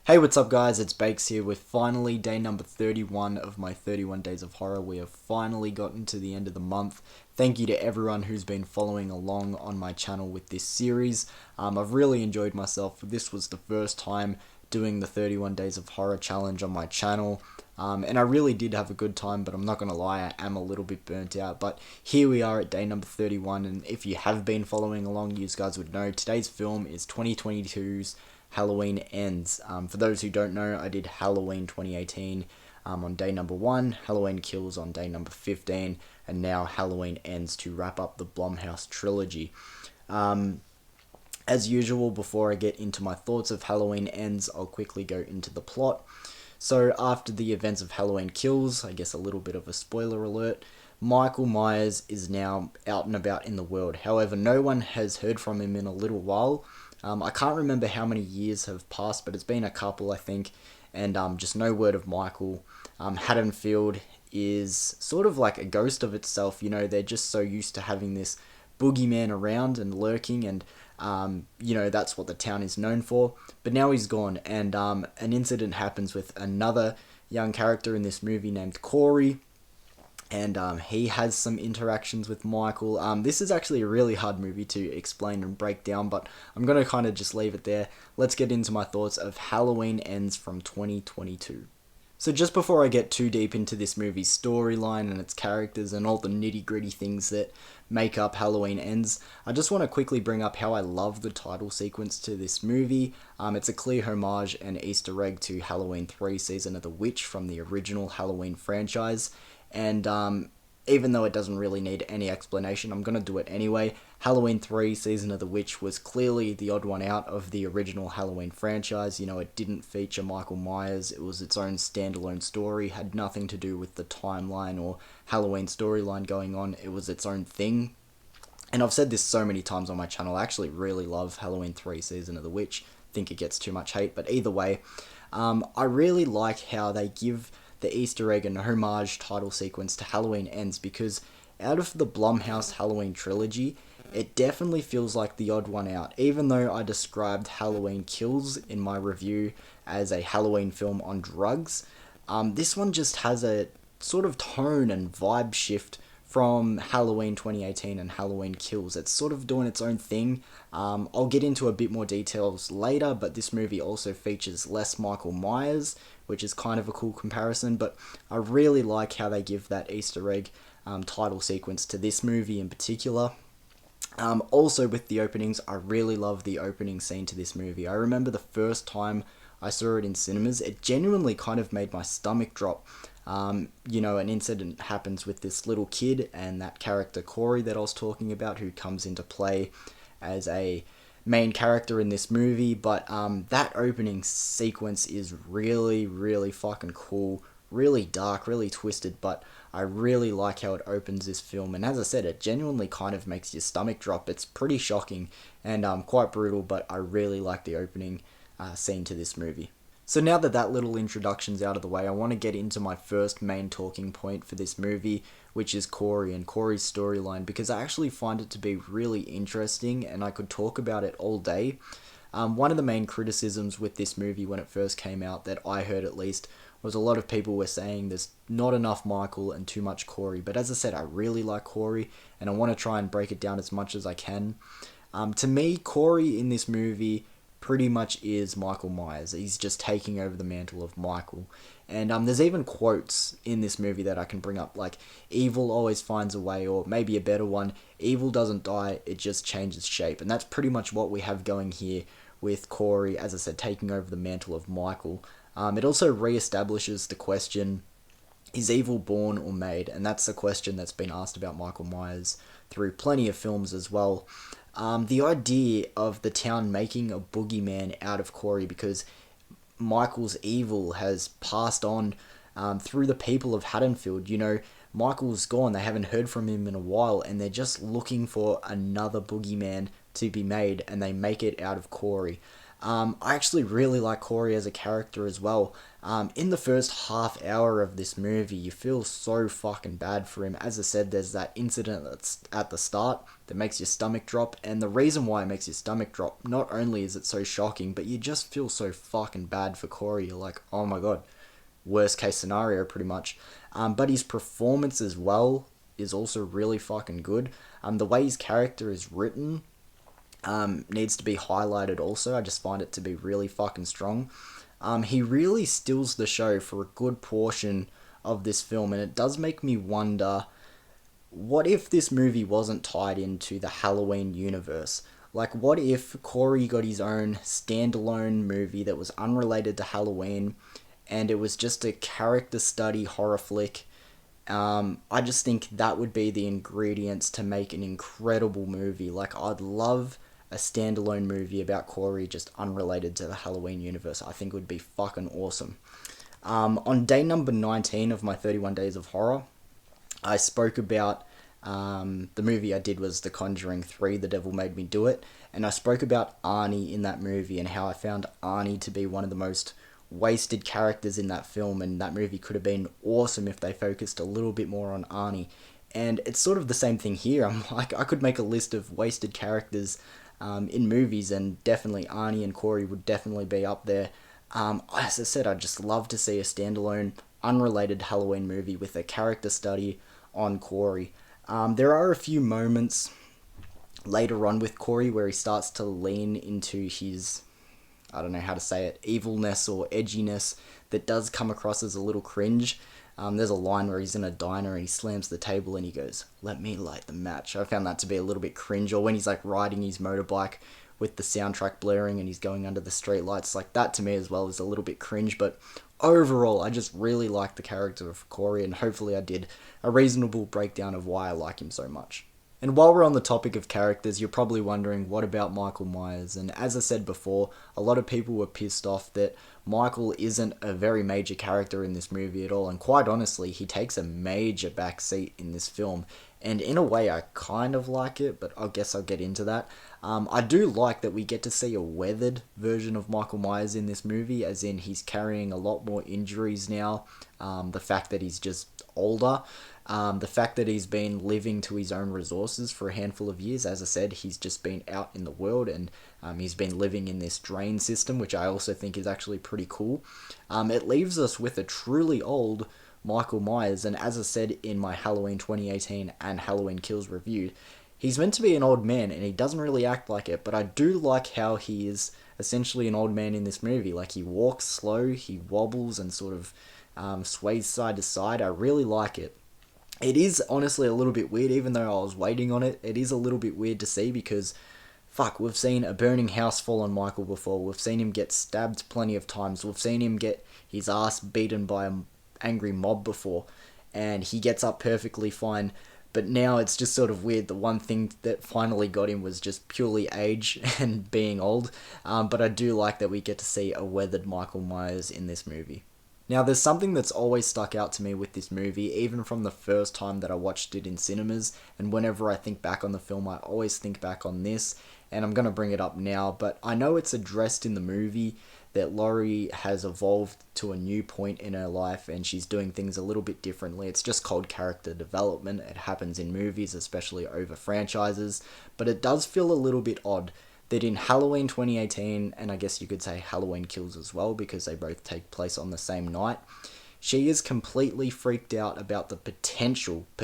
Hey, what's up guys, it's Bakes here with finally day number 31 of my 31 Days of Horror. We have finally gotten to the end of the month. Thank you to everyone who's been following along on my channel with this series. I've really enjoyed myself. This was the first time doing the 31 Days of Horror challenge on my channel. And I really did have a good time, but I'm not going to lie, I am a little bit burnt out. But here we are at day number 31, and if you have been following along, you guys would know today's film is 2022's Halloween Ends. For those who don't know, I did Halloween 2018 on day number 1, Halloween Kills on day number 15, and now Halloween Ends to wrap up the Blumhouse trilogy. As usual, before I get into my thoughts of Halloween Ends, I'll quickly go into the plot. So after the events of Halloween Kills, I guess a little bit of a spoiler alert, Michael Myers is now out and about in the world. However, no one has heard from him in a little while. I can't remember how many years have passed, but it's been a couple, I think, and just no word of Michael. Haddonfield is sort of like a ghost of itself, you know, they're just so used to having this boogeyman around and lurking, and you know, that's what the town is known for. But now he's gone, and an incident happens with another young character in this movie named Corey, and he has some interactions with Michael. This is actually a really hard movie to explain and break down, but I'm going to kind of just leave it there. Let's get into my thoughts of Halloween Ends from 2022. So just before I get too deep into this movie's storyline and its characters and all the nitty-gritty things that make up Halloween Ends, I just want to quickly bring up how I love the title sequence to this movie. It's a clear homage and Easter egg to Halloween 3 Season of the Witch from the original Halloween franchise. And even though it doesn't really need any explanation, I'm going to do it anyway. Halloween 3 Season of the Witch was clearly the odd one out of the original Halloween franchise. You know, it didn't feature Michael Myers. It was its own standalone story, had nothing to do with the timeline or Halloween storyline going on. It was its own thing. And I've said this so many times on my channel, I actually really love Halloween 3 Season of the Witch. I think it gets too much hate, but either way, I really like how they give the Easter egg and homage title sequence to Halloween Ends, because out of the Blumhouse Halloween trilogy, it definitely feels like the odd one out. Even though I described Halloween Kills in my review as a Halloween film on drugs, this one just has a sort of tone and vibe shift from Halloween 2018 and Halloween Kills. It's sort of doing its own thing. I'll get into a bit more details later, but this movie also features less Michael Myers, which is kind of a cool comparison, but I really like how they give that Easter egg title sequence to this movie in particular. Also with the openings, I really love the opening scene to this movie. I remember the first time I saw it in cinemas, it genuinely kind of made my stomach drop. You know, an incident happens with this little kid and that character Corey that I was talking about, who comes into play as a main character in this movie, but that opening sequence is really, really fucking cool, really dark, really twisted, but I really like how it opens this film, and as I said, it genuinely kind of makes your stomach drop. It's pretty shocking and quite brutal, but I really like the opening scene to this movie. So now that that little introduction's out of the way, I want to get into my first main talking point for this movie, which is Corey and Corey's storyline, because I actually find it to be really interesting and I could talk about it all day. One of the main criticisms with this movie when it first came out, that I heard at least, was a lot of people were saying there's not enough Michael and too much Corey. But as I said, I really like Corey and I want to try and break it down as much as I can. To me, Corey in this movie pretty much is Michael Myers. He's just taking over the mantle of Michael. And there's even quotes in this movie that I can bring up, like, evil always finds a way, or maybe a better one, evil doesn't die, it just changes shape. And that's pretty much what we have going here with Corey, as I said, taking over the mantle of Michael. It also re-establishes the question, is evil born or made? And that's a question that's been asked about Michael Myers through plenty of films as well. The idea of the town making a boogeyman out of Corey because Michael's evil has passed on through the people of Haddonfield. You know, Michael's gone, they haven't heard from him in a while, and they're just looking for another boogeyman to be made, and they make it out of Corey. I actually really like Corey as a character as well. In the first half hour of this movie, you feel so fucking bad for him. As I said, there's that incident that's at the start that makes your stomach drop, and the reason why it makes your stomach drop, not only is it so shocking, but you just feel so fucking bad for Corey. You're like, oh my god, worst case scenario pretty much. But his performance as well is also really fucking good. The way his character is written needs to be highlighted also. I just find it to be really fucking strong. He really steals the show for a good portion of this film, and it does make me wonder, what if this movie wasn't tied into the Halloween universe? Like, what if Corey got his own standalone movie that was unrelated to Halloween, and it was just a character study horror flick? I just think that would be the ingredients to make an incredible movie. Like, I'd love a standalone movie about Corey just unrelated to the Halloween universe. I think it would be fucking awesome. On day number 19 of my 31 Days of Horror, I spoke about the movie I did was The Conjuring 3, The Devil Made Me Do It, and I spoke about Arnie in that movie and how I found Arnie to be one of the most wasted characters in that film, and that movie could have been awesome if they focused a little bit more on Arnie. And it's sort of the same thing here. I'm like, I could make a list of wasted characters in movies, and definitely Arnie and Corey would definitely be up there. As I said, I'd just love to see a standalone, unrelated Halloween movie with a character study on Corey. There are a few moments later on with Corey where he starts to lean into his, I don't know how to say it, evilness or edginess that does come across as a little cringe. There's a line where he's in a diner and he slams the table and he goes, "Let me light the match." I found that to be a little bit cringe. Or when he's like riding his motorbike with the soundtrack blaring and he's going under the streetlights, like that to me as well is a little bit cringe. But overall, I just really like the character of Corey, and hopefully I did a reasonable breakdown of why I like him so much. And while we're on the topic of characters, you're probably wondering, what about Michael Myers? And as I said before, a lot of people were pissed off that Michael isn't a very major character in this movie at all. And quite honestly, he takes a major backseat in this film. And in a way, I kind of like it, but I guess I'll get into that. I do like that we get to see a weathered version of Michael Myers in this movie, as in he's carrying a lot more injuries now. The fact that he's just older. The fact that he's been living to his own resources for a handful of years. As I said, he's just been out in the world, and he's been living in this drain system, which I also think is actually pretty cool. It leaves us with a truly old Michael Myers, and as I said in my Halloween 2018 and Halloween Kills review, he's meant to be an old man, and he doesn't really act like it, but I do like how he is essentially an old man in this movie. Like, he walks slow, he wobbles and sort of sways side to side. I really like it. It is honestly a little bit weird, even though I was waiting on it. It is a little bit weird to see because, fuck, we've seen a burning house fall on Michael before. We've seen him get stabbed plenty of times. We've seen him get his ass beaten by an angry mob before, and he gets up perfectly fine. But now it's just sort of weird. The one thing that finally got him was just purely age and being old. But I do like that we get to see a weathered Michael Myers in this movie. Now, there's something that's always stuck out to me with this movie, even from the first time that I watched it in cinemas, and whenever I think back on the film, I always think back on this, and I'm going to bring it up now, but I know it's addressed in the movie that Laurie has evolved to a new point in her life, and she's doing things a little bit differently. It's just called character development. It happens in movies, especially over franchises, but it does feel a little bit odd that in Halloween 2018, and I guess you could say Halloween Kills as well, because they both take place on the same night, she is completely freaked out about the potential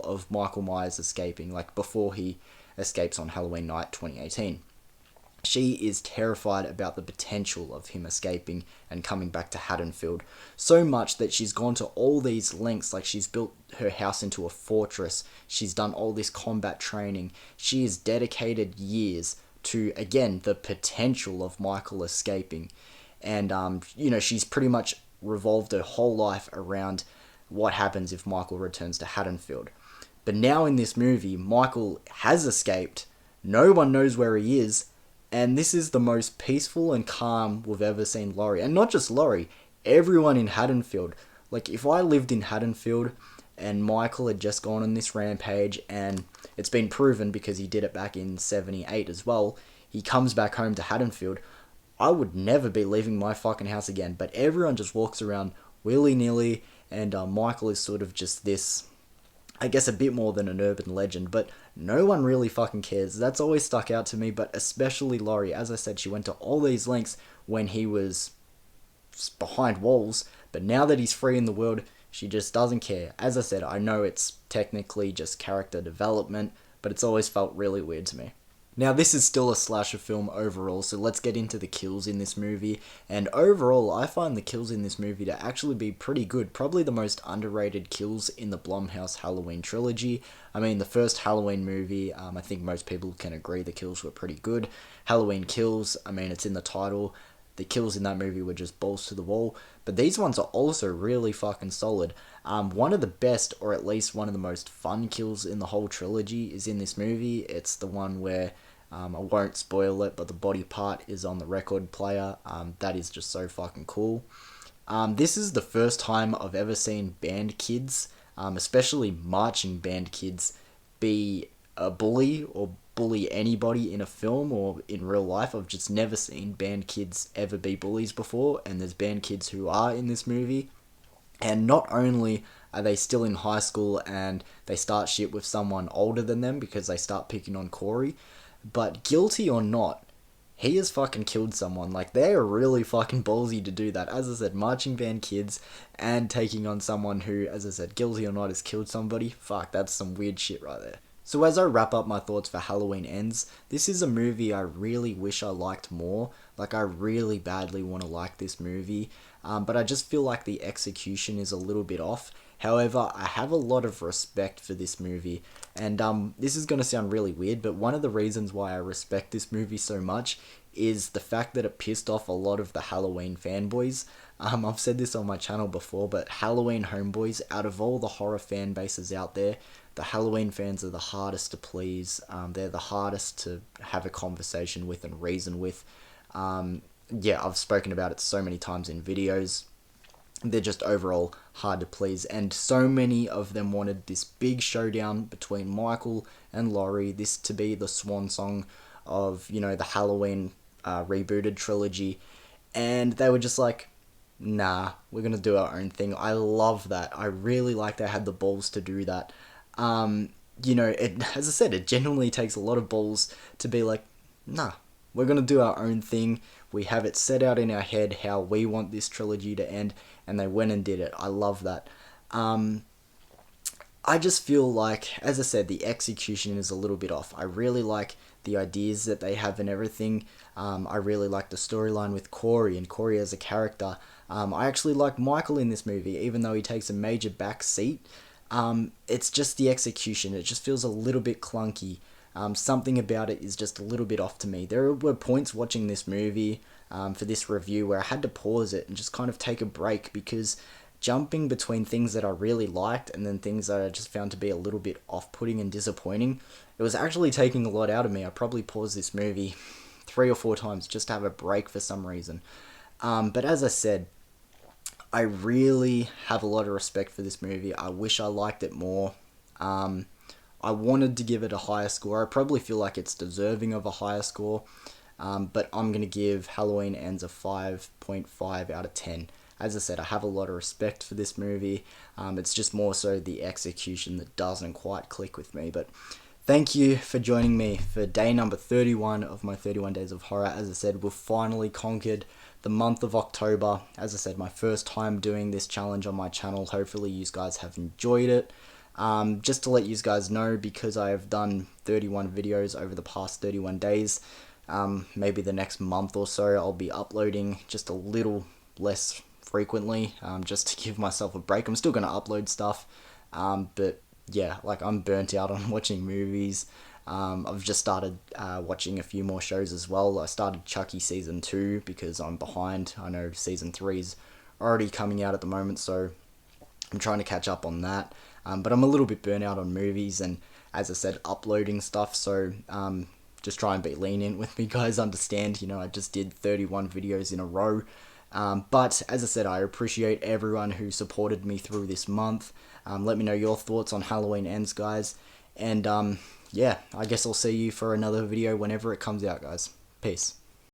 of Michael Myers escaping, like before he escapes on Halloween night 2018. She is terrified about the potential of him escaping and coming back to Haddonfield, so much that she's gone to all these lengths. Like, she's built her house into a fortress, she's done all this combat training, she has dedicated years to, again, the potential of Michael escaping. And, she's pretty much revolved her whole life around what happens if Michael returns to Haddonfield. But now in this movie, Michael has escaped, no one knows where he is, and this is the most peaceful and calm we've ever seen Laurie. And not just Laurie, everyone in Haddonfield. Like, if I lived in Haddonfield and Michael had just gone on this rampage, and it's been proven because he did it back in 78 as well, he comes back home to Haddonfield, I would never be leaving my fucking house again. But everyone just walks around willy-nilly, and Michael is sort of just this, I guess, a bit more than an urban legend, but no one really fucking cares. That's always stuck out to me, but especially Laurie. As I said, she went to all these lengths when he was behind walls, but now that he's free in the world, she just doesn't care. As I said, I know it's technically just character development, but it's always felt really weird to me. Now, this is still a slasher film overall, so let's get into the kills in this movie. And overall, I find the kills in this movie to actually be pretty good. Probably the most underrated kills in the Blumhouse Halloween trilogy. I mean, the first Halloween movie, I think most people can agree the kills were pretty good. Halloween Kills, I mean, it's in the title. The kills in that movie were just balls to the wall. But these ones are also really fucking solid. One of the best, or at least one of the most fun kills in the whole trilogy is in this movie. It's the one where, I won't spoil it, but the body part is on the record player. That is just so fucking cool. This is the first time I've ever seen band kids, especially marching band kids, be a bully or bully anybody in a film or in real life. I've just never seen band kids ever be bullies before, and there's band kids who are in this movie. And not only are they still in high school and they start shit with someone older than them because they start picking on Corey, but guilty or not, he has fucking killed someone. Like, they are really fucking ballsy to do that. As I said, marching band kids and taking on someone who, as I said, guilty or not, has killed somebody. Fuck, that's some weird shit right there. So as I wrap up my thoughts for Halloween Ends, this is a movie I really wish I liked more. Like, I really badly want to like this movie, but I just feel like the execution is a little bit off. However, I have a lot of respect for this movie, and this is going to sound really weird, but one of the reasons why I respect this movie so much is the fact that it pissed off a lot of the Halloween fanboys. I've said this on my channel before, but Halloween homeboys, out of all the horror fan bases out there, the Halloween fans are the hardest to please. They're the hardest to have a conversation with and reason with. Yeah, I've spoken about it so many times in videos. They're just overall hard to please, and so many of them wanted this big showdown between Michael and Laurie, this to be the swan song of, you know, the Halloween rebooted trilogy, and they were just like, nah, we're gonna do our own thing. I love that. I really like they had the balls to do that. You know, as I said, it genuinely takes a lot of balls to be like, nah, we're gonna do our own thing. We have it set out in our head how we want this trilogy to end, and they went and did it. I love that. I just feel like, as I said, the execution is a little bit off. I really like the ideas that they have and everything. I really like the storyline with Corey and Corey as a character. I actually like Michael in this movie, even though he takes a major back seat. It's just the execution. It just feels a little bit clunky. Something about it is just a little bit off to me. There were points watching this movie for this review where I had to pause it and just kind of take a break, because jumping between things that I really liked and then things that I just found to be a little bit off-putting and disappointing, it was actually taking a lot out of me. I probably paused this movie 3 or 4 times just to have a break for some reason. But as I said, I really have a lot of respect for this movie. I wish I liked it more. I wanted to give it a higher score. I probably feel like it's deserving of a higher score. But I'm going to give Halloween Ends a 5.5 out of 10. As I said, I have a lot of respect for this movie. It's just more so the execution that doesn't quite click with me. But thank you for joining me for day number 31 of my 31 Days of Horror. As I said, we've finally conquered the month of October. As I said, my first time doing this challenge on my channel. Hopefully you guys have enjoyed it. Just to let you guys know, because I have done 31 videos over the past 31 days, maybe the next month or so I'll be uploading just a little less frequently, just to give myself a break. I'm still going to upload stuff, but yeah, like, I'm burnt out on watching movies. I've just started watching a few more shows as well. I started Chucky Season 2 because I'm behind. I know Season 3 is already coming out at the moment, so I'm trying to catch up on that. But I'm a little bit burnt out on movies and, as I said, uploading stuff, so just try and be lenient with me, guys. Understand, you know, I just did 31 videos in a row. But as I said, I appreciate everyone who supported me through this month. Let me know your thoughts on Halloween Ends, guys. And yeah, I guess I'll see you for another video whenever it comes out, guys. Peace.